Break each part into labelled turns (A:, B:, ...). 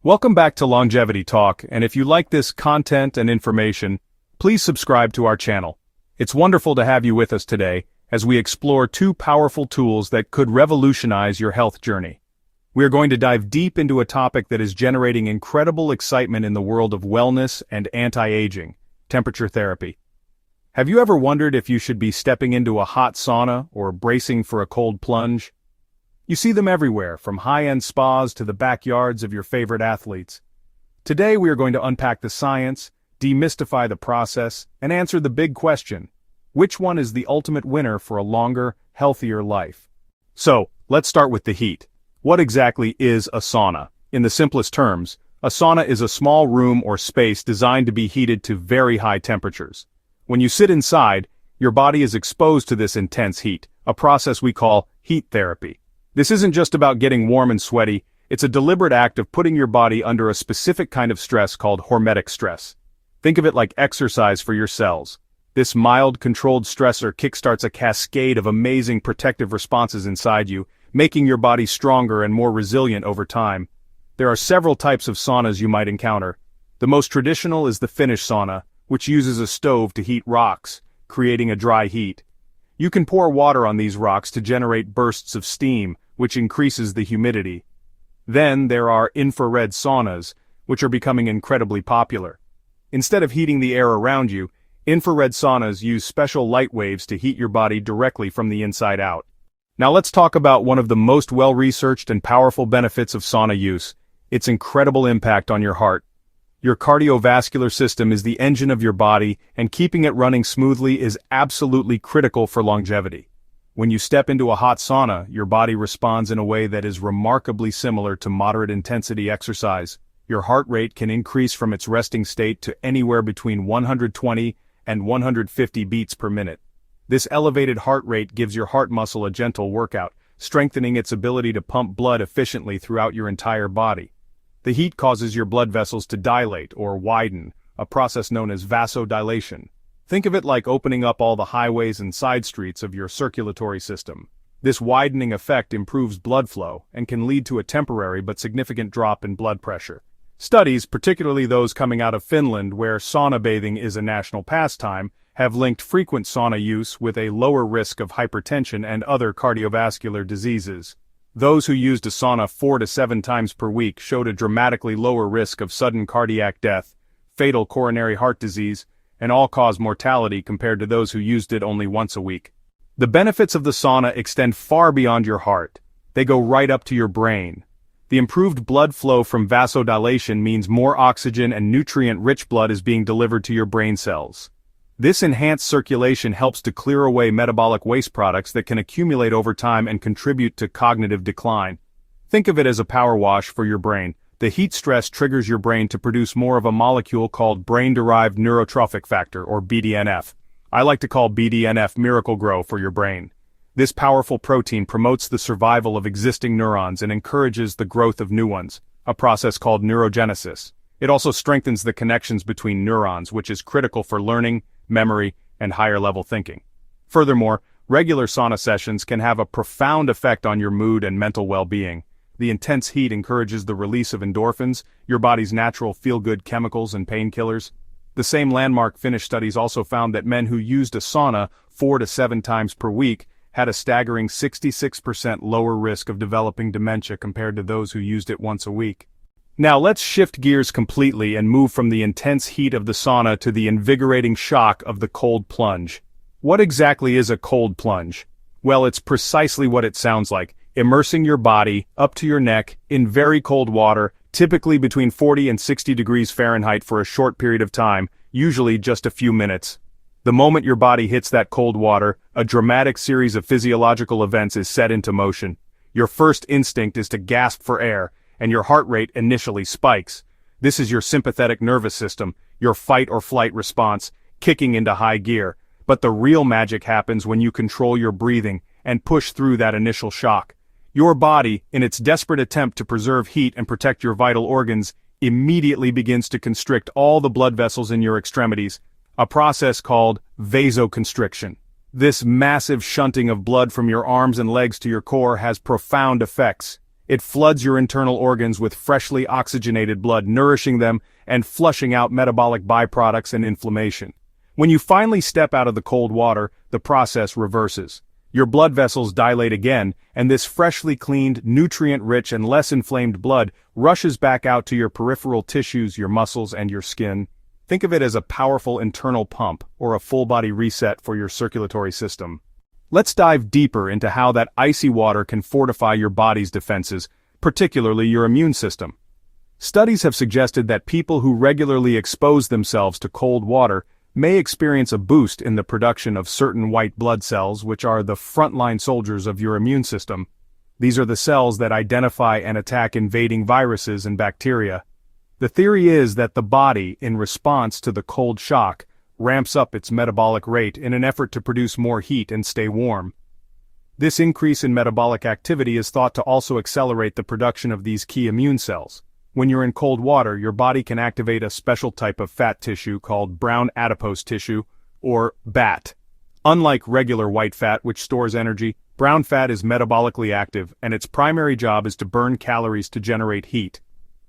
A: Welcome back to Longevity Talk, and if you like this content and information, please subscribe to our channel. It's wonderful to have you with us today as we explore two powerful tools that could revolutionize your health journey. We are going to dive deep into a topic that is generating incredible excitement in the world of wellness and anti-aging: temperature therapy. Have you ever wondered if you should be stepping into a hot sauna or bracing for a cold plunge? You see them everywhere, from high-end spas to the backyards of your favorite athletes. Today we are going to unpack the science, demystify the process, and answer the big question: which one is the ultimate winner for a longer, healthier life? So, let's start with the heat. What exactly is a sauna? In the simplest terms, a sauna is a small room or space designed to be heated to very high temperatures. When you sit inside, your body is exposed to this intense heat, a process we call heat therapy. This isn't just about getting warm and sweaty, it's a deliberate act of putting your body under a specific kind of stress called hormetic stress. Think of it like exercise for your cells. This mild, controlled stressor kickstarts a cascade of amazing protective responses inside you, making your body stronger and more resilient over time. There are several types of saunas you might encounter. The most traditional is the Finnish sauna, which uses a stove to heat rocks, creating a dry heat. You can pour water on these rocks to generate bursts of steam, which increases the humidity. Then there are infrared saunas, which are becoming incredibly popular. Instead of heating the air around you, infrared saunas use special light waves to heat your body directly from the inside out. Now let's talk about one of the most well-researched and powerful benefits of sauna use: its incredible impact on your heart. Your cardiovascular system is the engine of your body, and keeping it running smoothly is absolutely critical for longevity. When you step into a hot sauna, your body responds in a way that is remarkably similar to moderate-intensity exercise. Your heart rate can increase from its resting state to anywhere between 120 and 150 beats per minute. This elevated heart rate gives your heart muscle a gentle workout, strengthening its ability to pump blood efficiently throughout your entire body. The heat causes your blood vessels to dilate or widen, a process known as vasodilation. Think of it like opening up all the highways and side streets of your circulatory system. This widening effect improves blood flow and can lead to a temporary but significant drop in blood pressure. Studies, particularly those coming out of Finland where sauna bathing is a national pastime, have linked frequent sauna use with a lower risk of hypertension and other cardiovascular diseases. Those who used a sauna 4 to 7 times per week showed a dramatically lower risk of sudden cardiac death, fatal coronary heart disease, and all-cause mortality compared to those who used it only once a week. The benefits of the sauna extend far beyond your heart. They go right up to your brain. The improved blood flow from vasodilation means more oxygen and nutrient-rich blood is being delivered to your brain cells. This enhanced circulation helps to clear away metabolic waste products that can accumulate over time and contribute to cognitive decline. Think of it as a power wash for your brain. The heat stress triggers your brain to produce more of a molecule called brain-derived neurotrophic factor, or BDNF. I like to call BDNF Miracle-Gro for your brain. This powerful protein promotes the survival of existing neurons and encourages the growth of new ones, a process called neurogenesis. It also strengthens the connections between neurons, which is critical for learning, memory, and higher-level thinking. Furthermore, regular sauna sessions can have a profound effect on your mood and mental well-being. The intense heat encourages the release of endorphins, your body's natural feel-good chemicals and painkillers. The same landmark Finnish studies also found that men who used a sauna 4 to 7 times per week had a staggering 66% lower risk of developing dementia compared to those who used it once a week. Now let's shift gears completely and move from the intense heat of the sauna to the invigorating shock of the cold plunge. What exactly is a cold plunge? Well, it's precisely what it sounds like: immersing your body, up to your neck, in very cold water, typically between 40 and 60 degrees Fahrenheit for a short period of time, usually just a few minutes. The moment your body hits that cold water, a dramatic series of physiological events is set into motion. Your first instinct is to gasp for air, and your heart rate initially spikes. This is your sympathetic nervous system, your fight-or-flight response, kicking into high gear. But the real magic happens when you control your breathing and push through that initial shock. Your body, in its desperate attempt to preserve heat and protect your vital organs, immediately begins to constrict all the blood vessels in your extremities, a process called vasoconstriction. This massive shunting of blood from your arms and legs to your core has profound effects. It floods your internal organs with freshly oxygenated blood, nourishing them and flushing out metabolic byproducts and inflammation. When you finally step out of the cold water, the process reverses. Your blood vessels dilate again, and this freshly cleaned, nutrient-rich and less inflamed blood rushes back out to your peripheral tissues, your muscles, and your skin. Think of it as a powerful internal pump, or a full-body reset for your circulatory system. Let's dive deeper into how that icy water can fortify your body's defenses, particularly your immune system. Studies have suggested that people who regularly expose themselves to cold water may experience a boost in the production of certain white blood cells, which are the frontline soldiers of your immune system. These are the cells that identify and attack invading viruses and bacteria. The theory is that the body, in response to the cold shock, ramps up its metabolic rate in an effort to produce more heat and stay warm. This increase in metabolic activity is thought to also accelerate the production of these key immune cells. When you're in cold water, your body can activate a special type of fat tissue called brown adipose tissue, or BAT. Unlike regular white fat, which stores energy, brown fat is metabolically active, and its primary job is to burn calories to generate heat.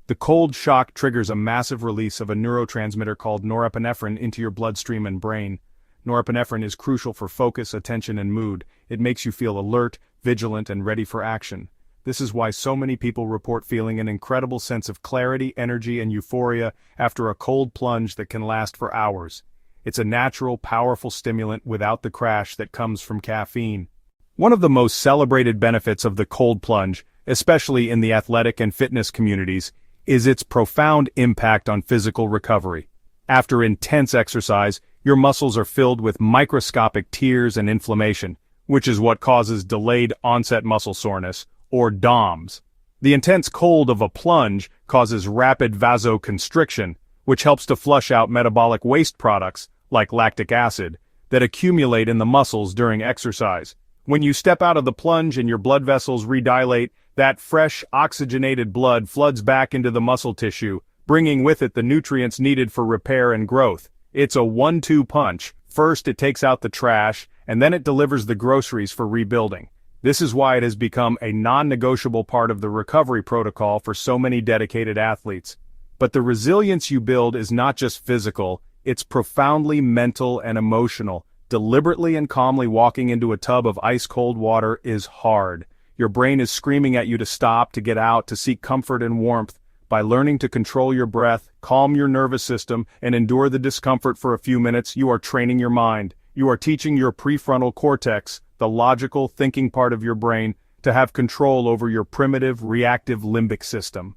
A: The cold shock triggers a massive release of a neurotransmitter called norepinephrine into your bloodstream and brain. Norepinephrine is crucial for focus, attention, and mood. It makes you feel alert, vigilant, and ready for action. This is why so many people report feeling an incredible sense of clarity, energy, and euphoria after a cold plunge that can last for hours. It's a natural, powerful stimulant without the crash that comes from caffeine. One of the most celebrated benefits of the cold plunge, especially in the athletic and fitness communities, is its profound impact on physical recovery. After intense exercise, your muscles are filled with microscopic tears and inflammation, which is what causes delayed onset muscle soreness, or DOMS. The intense cold of a plunge causes rapid vasoconstriction, which helps to flush out metabolic waste products, like lactic acid, that accumulate in the muscles during exercise. When you step out of the plunge and your blood vessels redilate, that fresh, oxygenated blood floods back into the muscle tissue, bringing with it the nutrients needed for repair and growth. It's a 1-2 punch. First it takes out the trash, and then it delivers the groceries for rebuilding. This is why it has become a non-negotiable part of the recovery protocol for so many dedicated athletes. But the resilience you build is not just physical, it's profoundly mental and emotional. Deliberately and calmly walking into a tub of ice-cold water is hard. Your brain is screaming at you to stop, to get out, to seek comfort and warmth. By learning to control your breath, calm your nervous system, and endure the discomfort for a few minutes, you are training your mind. You are teaching your prefrontal cortex, the logical, thinking part of your brain, to have control over your primitive, reactive limbic system.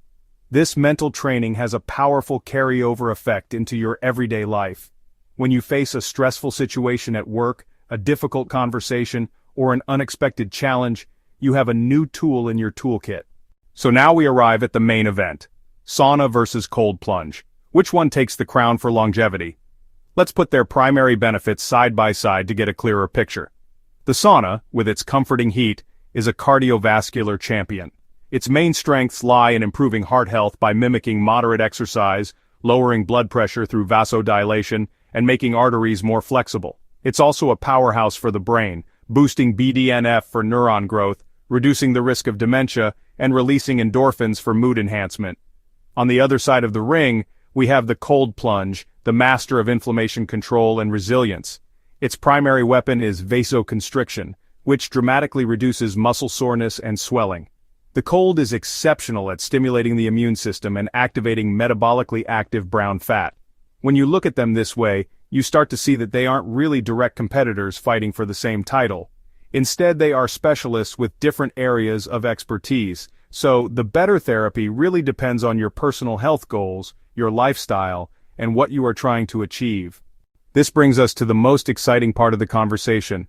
A: This mental training has a powerful carryover effect into your everyday life. When you face a stressful situation at work, a difficult conversation, or an unexpected challenge, you have a new tool in your toolkit. So now we arrive at the main event. Sauna versus cold plunge. Which one takes the crown for longevity? Let's put their primary benefits side by side to get a clearer picture. The sauna, with its comforting heat, is a cardiovascular champion. Its main strengths lie in improving heart health by mimicking moderate exercise, lowering blood pressure through vasodilation, and making arteries more flexible. It's also a powerhouse for the brain, boosting BDNF for neuron growth, reducing the risk of dementia, and releasing endorphins for mood enhancement. On the other side of the ring, we have the cold plunge, the master of inflammation control and resilience. Its primary weapon is vasoconstriction, which dramatically reduces muscle soreness and swelling. The cold is exceptional at stimulating the immune system and activating metabolically active brown fat. When you look at them this way, you start to see that they aren't really direct competitors fighting for the same title. Instead, they are specialists with different areas of expertise. So, the better therapy really depends on your personal health goals, your lifestyle, and what you are trying to achieve. This brings us to the most exciting part of the conversation.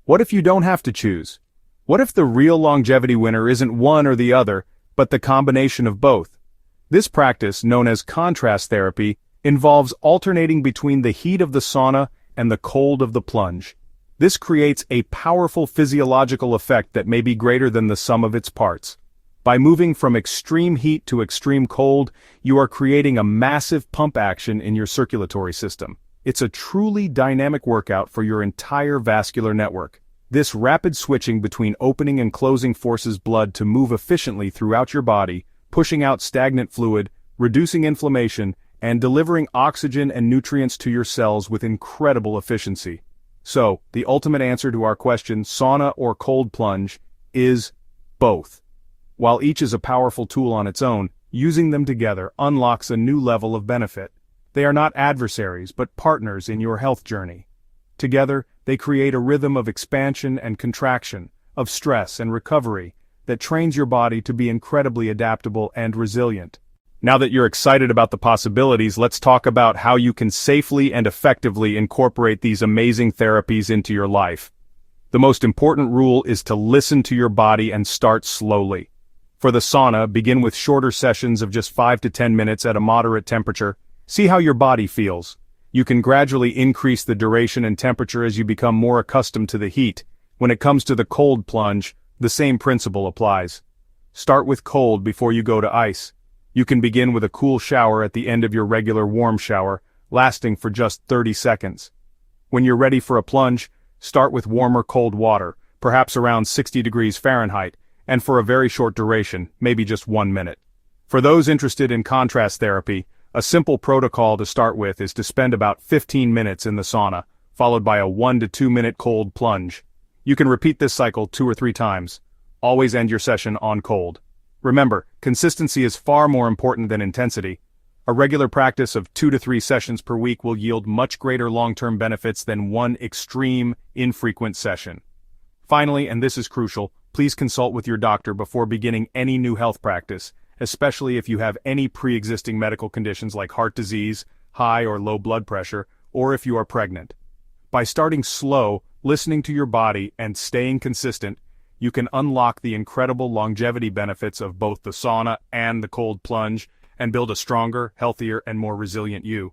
A: What if you don't have to choose? What if the real longevity winner isn't one or the other, but the combination of both? This practice, known as contrast therapy, involves alternating between the heat of the sauna and the cold of the plunge. This creates a powerful physiological effect that may be greater than the sum of its parts. By moving from extreme heat to extreme cold, you are creating a massive pump action in your circulatory system. It's a truly dynamic workout for your entire vascular network. This rapid switching between opening and closing forces blood to move efficiently throughout your body, pushing out stagnant fluid, reducing inflammation, and delivering oxygen and nutrients to your cells with incredible efficiency. So, the ultimate answer to our question, sauna or cold plunge, is both. While each is a powerful tool on its own, using them together unlocks a new level of benefit. They are not adversaries but partners in your health journey. Together, they create a rhythm of expansion and contraction, of stress and recovery, that trains your body to be incredibly adaptable and resilient. Now that you're excited about the possibilities, let's talk about how you can safely and effectively incorporate these amazing therapies into your life. The most important rule is to listen to your body and start slowly. For the sauna, begin with shorter sessions of just 5 to 10 minutes at a moderate temperature. See how your body feels. You can gradually increase the duration and temperature as you become more accustomed to the heat. When it comes to the cold plunge, the same principle applies. Start with cold before you go to ice. You can begin with a cool shower at the end of your regular warm shower, lasting for just 30 seconds. When you're ready for a plunge, start with warmer cold water, perhaps around 60 degrees Fahrenheit, and for a very short duration, maybe just 1 minute. For those interested in contrast therapy, a simple protocol to start with is to spend about 15 minutes in the sauna, followed by a 1 to 2 minute cold plunge. You can repeat this cycle 2 or 3 times. Always end your session on cold. Remember, consistency is far more important than intensity. A regular practice of 2 to 3 sessions per week will yield much greater long-term benefits than one extreme, infrequent session. Finally, and this is crucial, please consult with your doctor before beginning any new health practice, especially if you have any pre-existing medical conditions like heart disease, high or low blood pressure, or if you are pregnant. By starting slow, listening to your body, and staying consistent, you can unlock the incredible longevity benefits of both the sauna and the cold plunge, and build a stronger, healthier, and more resilient you.